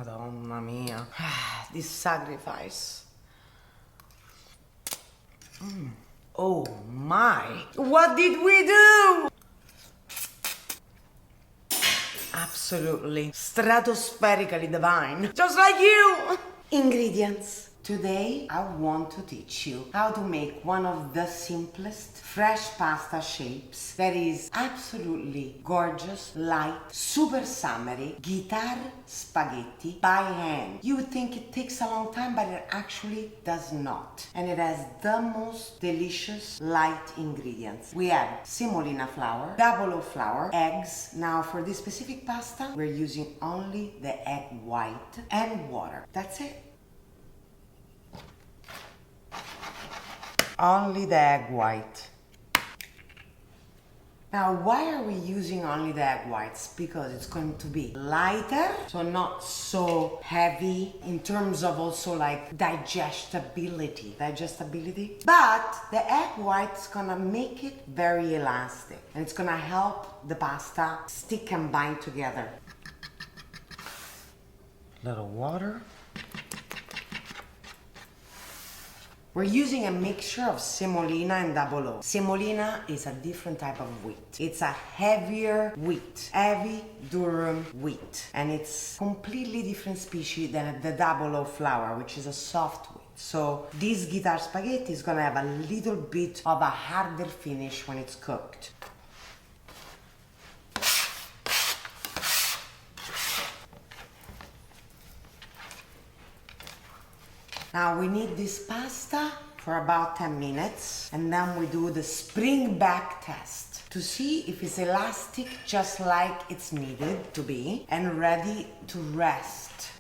Madonna mia. This sacrifice. Oh my. What did we do? Absolutely stratospherically divine. Just like you. Ingredients. Today, I want to teach you how to make one of the simplest fresh pasta shapes that is absolutely gorgeous, light, super summery, guitar spaghetti by hand. You would think it takes a long time, but it actually does not. And it has the most delicious light ingredients. We have semolina flour, double O flour, eggs. Now for this specific pasta, we're using only the egg white and water. That's it. Only the egg white. Now, why are we using only the egg whites? Because it's going to be lighter, so not so heavy in terms of also like digestibility. But the egg white's gonna make it very elastic and it's gonna help the pasta stick and bind together. Little water. We're using a mixture of semolina and double O. Semolina is a different type of wheat. It's a heavier wheat, heavy durum wheat. And it's completely different species than the double O flour, which is a soft wheat. So this guitar spaghetti is gonna have a little bit of a harder finish when it's cooked. Now we need this pasta for about 10 minutes and then we do the spring back test to see if it's elastic just like it's needed to be and ready to rest.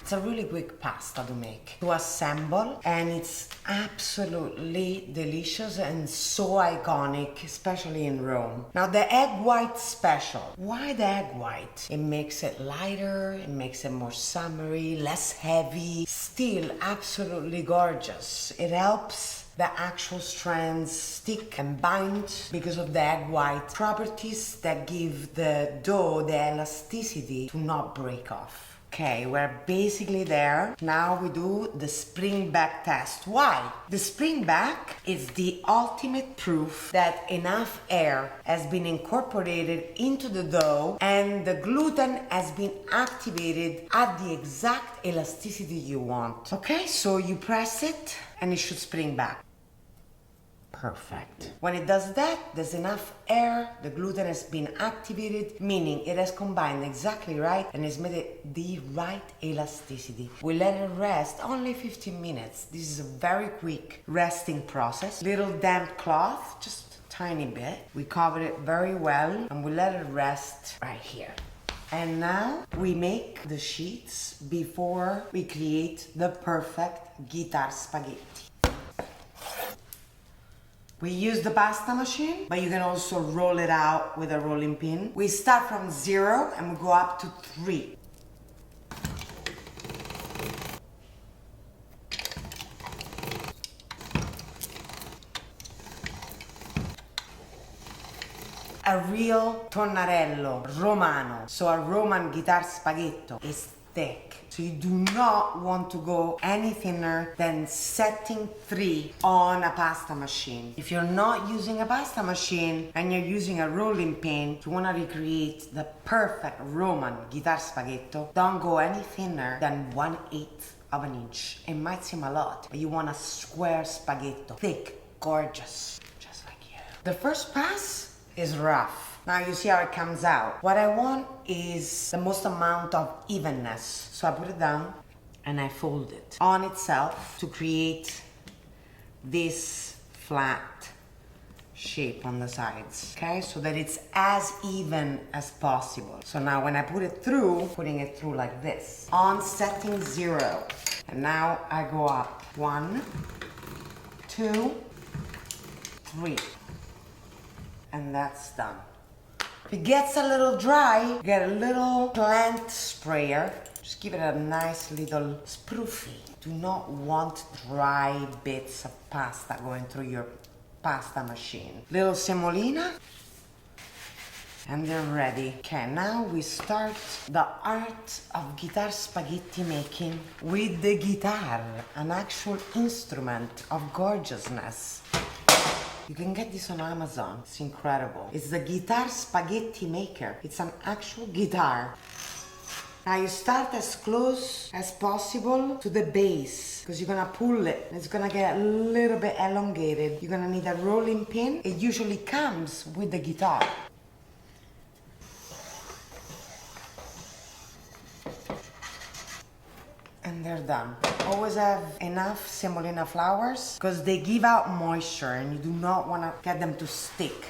It's a really quick pasta to make, to assemble, and it's absolutely delicious and so iconic, especially in Rome. Now the egg white special. Why the egg white? It makes it lighter, it makes it more summery, less heavy, still absolutely gorgeous. It helps the actual strands stick and bind because of the egg white properties that give the dough the elasticity to not break off. Okay, we're basically there. Now we do the spring back test. Why? The spring back is the ultimate proof that enough air has been incorporated into the dough and the gluten has been activated at the exact elasticity you want. Okay, so you press it and it should spring back. Perfect. When it does that, there's enough air, the gluten has been activated, meaning it has combined exactly right and has made it the right elasticity. We let it rest only 15 minutes. This is a very quick resting process. Little damp cloth, just a tiny bit. We cover it very well and we let it rest right here. And now we make the sheets before we create the perfect guitar spaghetti. We use the pasta machine, but you can also roll it out with a rolling pin. We start from 0 and we go up to 3. A real Tonnarello Romano, so a Roman guitar spaghetto, is thick. So you do not want to go any thinner than setting 3 on a pasta machine. If you're not using a pasta machine and you're using a rolling pin, if you want to recreate the perfect Roman guitar spaghetto, don't go any thinner than 1/8 of an inch. It might seem a lot, but you want a square spaghetto, thick, gorgeous, just like you. The first pass is rough. Now you see how it comes out. What I want is the most amount of evenness. So I put it down and I fold it on itself to create this flat shape on the sides, okay? So that it's as even as possible. So now when I put it through, putting it through like this, on setting 0. And now I go up 1, 2, 3. And that's done. If it gets a little dry, get a little plant sprayer. Just give it a nice little sproofy. Do not want dry bits of pasta going through your pasta machine. Little semolina. and they're ready. Okay, now we start the art of guitar spaghetti making with the guitar, an actual instrument of gorgeousness. You can get this on Amazon. It's incredible. It's the guitar spaghetti maker. It's an actual guitar. Now you start as close as possible to the base because you're gonna pull it. It's gonna get a little bit elongated. You're gonna need a rolling pin. It usually comes with the guitar. And they're done. Always have enough semolina flours because they give out moisture and you do not want to get them to stick.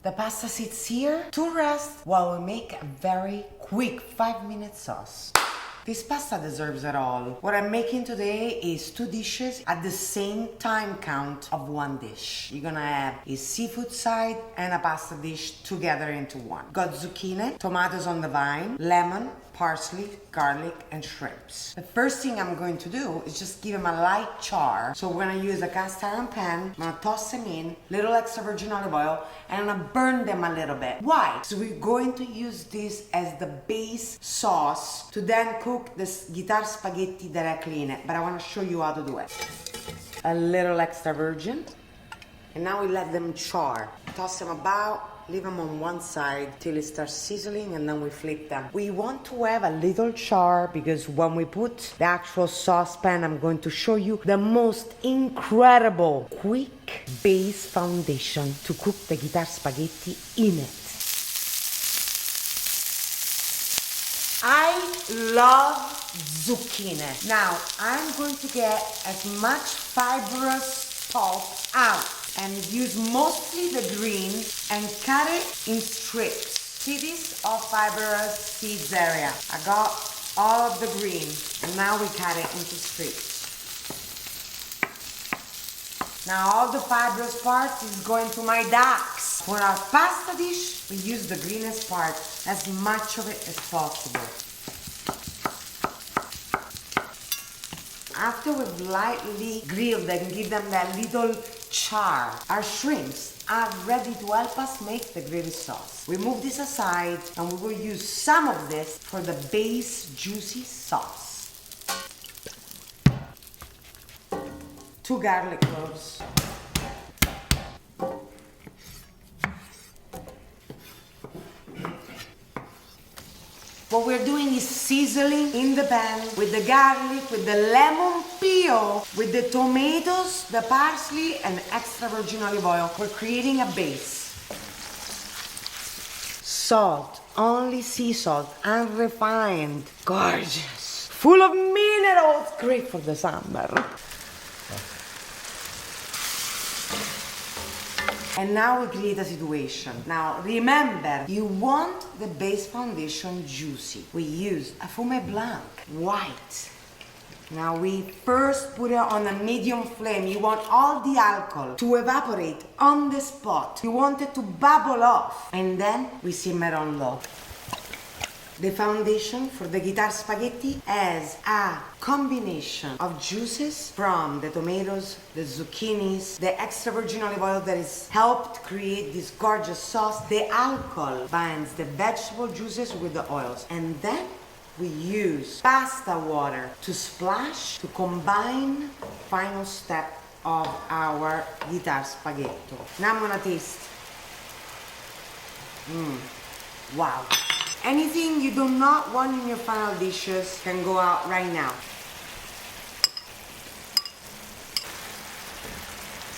The pasta sits here to rest while we make a very quick 5-minute sauce. This pasta deserves it all. What I'm making today is 2 dishes at the same time count of 1 dish. You're gonna have a seafood side and a pasta dish together into one. Got zucchini, tomatoes on the vine, lemon, parsley, garlic, and shrimps. The first thing I'm going to do is just give them a light char. So we're gonna use a cast iron pan, I'm gonna toss them in, little extra virgin olive oil, and I'm gonna burn them a little bit. Why? So we're going to use this as the base sauce to then cook this guitar spaghetti directly in it. But I wanna show you how to do it. A little extra virgin, and now we let them char. Toss them about, leave them on one side till it starts sizzling, and then we flip them. We want to have a little char because when we put the actual saucepan, I'm going to show you the most incredible quick base foundation to cook the guitar spaghetti in it. I love zucchini. Now, I'm going to get as much fibrous pulp out and use mostly the green and cut it in strips. See this? All fibrous seeds area. I got all of the green and now we cut it into strips. Now all the fibrous parts is going to my ducks. For our pasta dish, we use the greenest part, as much of it as possible. After we've lightly grilled and give them that little char, our shrimps are ready to help us make the gravy sauce. We move this aside and we will use some of this for the base juicy sauce. 2 garlic cloves. What we're doing is sizzling in the pan with the garlic, with the lemon peel, with the tomatoes, the parsley, and extra virgin olive oil. We're creating a base. Salt, only sea salt, unrefined, gorgeous, full of minerals, great for the summer. And now we create a situation. Now remember, you want the base foundation juicy. We use a fume blanc, white. Now we first put it on a medium flame. You want all the alcohol to evaporate on the spot. You want it to bubble off. And then we simmer on low. The foundation for the guitar spaghetti has a combination of juices from the tomatoes, the zucchinis, the extra virgin olive oil that has helped create this gorgeous sauce. The alcohol binds the vegetable juices with the oils. And then we use pasta water to splash, to combine final step of our guitar spaghetti. Now I'm gonna taste. Wow. Anything you do not want in your final dishes can go out right now.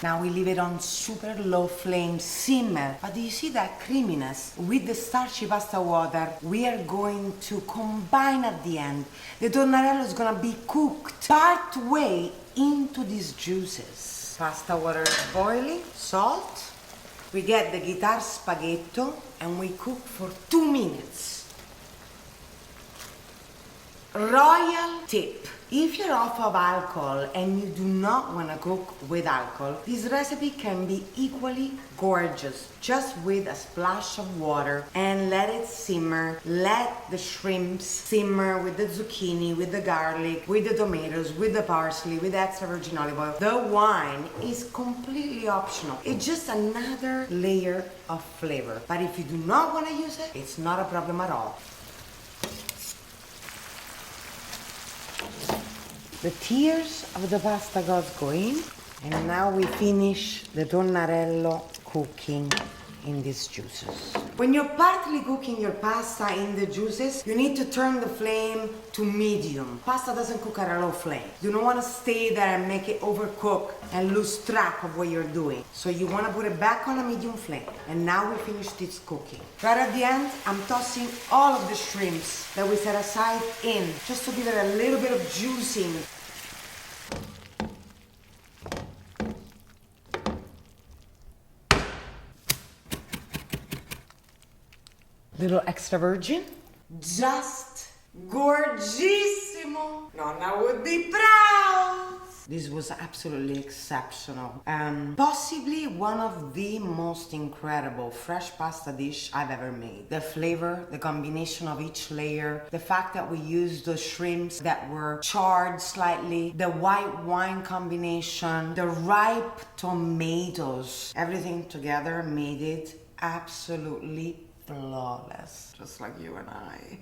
Now we leave it on super low flame, simmer. But do you see that creaminess? With the starchy pasta water, we are going to combine at the end. The Tonnarelli is gonna be cooked part way into these juices. Pasta water is boiling, salt. We get the guitar spaghetti and we cook for 2 minutes. Royal tip. If you're off of alcohol and you do not want to cook with alcohol, this recipe can be equally gorgeous, just with a splash of water and let it simmer. Let the shrimps simmer with the zucchini, with the garlic, with the tomatoes, with the parsley, with extra virgin olive oil. The wine is completely optional. It's just another layer of flavor. But if you do not want to use it, it's not a problem at all. The tears of the pasta gods go in, and now we finish the tonnarello cooking in these juices. When you're partly cooking your pasta in the juices, you need to turn the flame to medium. Pasta doesn't cook at a low flame. You don't want to stay there and make it overcook and lose track of what you're doing. So you want to put it back on a medium flame. And now we finished this cooking. Right at the end, I'm tossing all of the shrimps that we set aside in, just to give it a little bit of juicing. Little extra virgin. Just gorgissimo. Nonna would be proud. This was absolutely exceptional. Possibly one of the most incredible fresh pasta dish I've ever made. The flavor, the combination of each layer, the fact that we used the shrimps that were charred slightly, the white wine combination, the ripe tomatoes, everything together made it absolutely flawless, just like you and I.